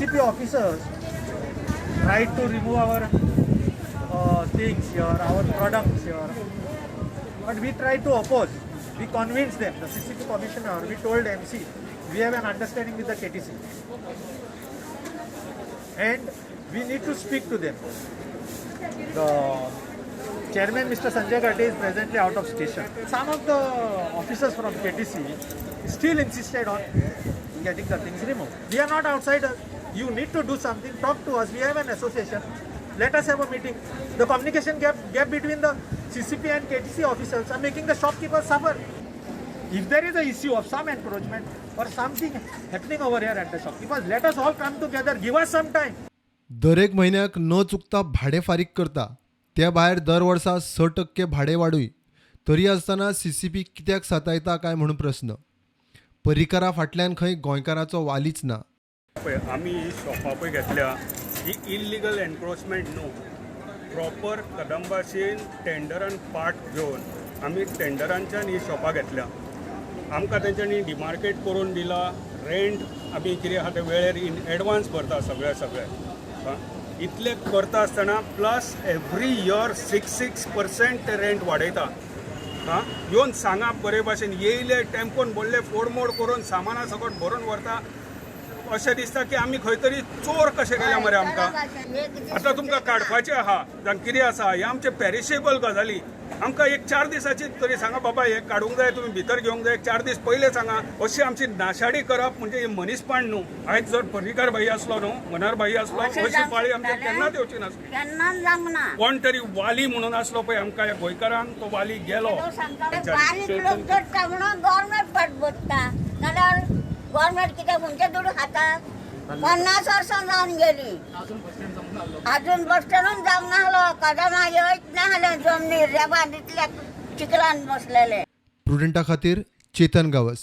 CCP officers tried to remove our things here, our products here. But we tried to oppose. We convinced them, the CCP commissioner, we told MC, we have an understanding with the KTC. And we need to speak to them. The chairman, Mr. Sanjay Ghate, is presently out of station. Some of the officers from KTC still insisted on getting the things removed. We are not outsiders. You need to do something. Talk to us. We have an association. Let us have a meeting. The communication gap between the CCP and KTC officers are making the shopkeepers suffer. If there is an issue of some encroachment or something happening over here at the shopkeepers, let us all come together. Give us some time. दरेक म्हयन्याक न चुकता भाडे फारीक करता. त्या भायर दर वर्सा 6% भाडे वाडूय. तरी आसतना CCP कित्याक सतायता काय म्हणून प्रश्न. परिकरा फाटल्यान खंय गोंयकाराचो वालीच ना. आम्ही शॉपां पळय घेतल्या ही इल्लिगल एनक्रोचमेंट न्हू. प्रॉपर कदंबाशेन टेंडरान पार्ट घेवन आमी टेंडरांच्यान ही शॉपां घेतल्या. आमकां तेंच्यांनी डिमार्केट करून दिला. रेंट आमी कितें आहा तें वेळेर इन एडवान्स भरता सगळे. इतले करता आसतना प्लस एवरी इयर 6% रेंट वाडयता. येवन सांगा बरे भाशेन येयले टेम्पोन भरले फोडमोड करून सामाना सकट भरून व्हरता. अशें दिसता की आमी खंय तरी चोर कशें केल्या मरे आमकां. आतां तुमकां काडपाचें आहा जावं कितें आसा हे आमचे पेरिशेबल गजाली. आमकां एक 4 दिसाची तरी सांगा बाबा हे काडूंक जाय तुमी भितर घेवंक जाय 4 दीस पयले सांगा. अशी आमची नाशाडी करप म्हणजे हे मनीसपण न्हू. आयज जर पर्रीकार भाई आसलो न्हू मनार भाई आसलो अशी पाळी आमच्या केन्नाच येवची नासली. कोण तरी वाली म्हणून आसलो पळय आमकां ह्या गोंयकारांक तो वाली गेलो. गव्हर्नमेंट किती म्हणजे दूर खाता 50 वर्सां जावन गेली अजून बस स्टँडून जावंक नाहलो. कदमा येयच नाहले जमनी रेबान इतल्या चिखलान बसलेले. प्रुडंटा खातीर चेतन गावस.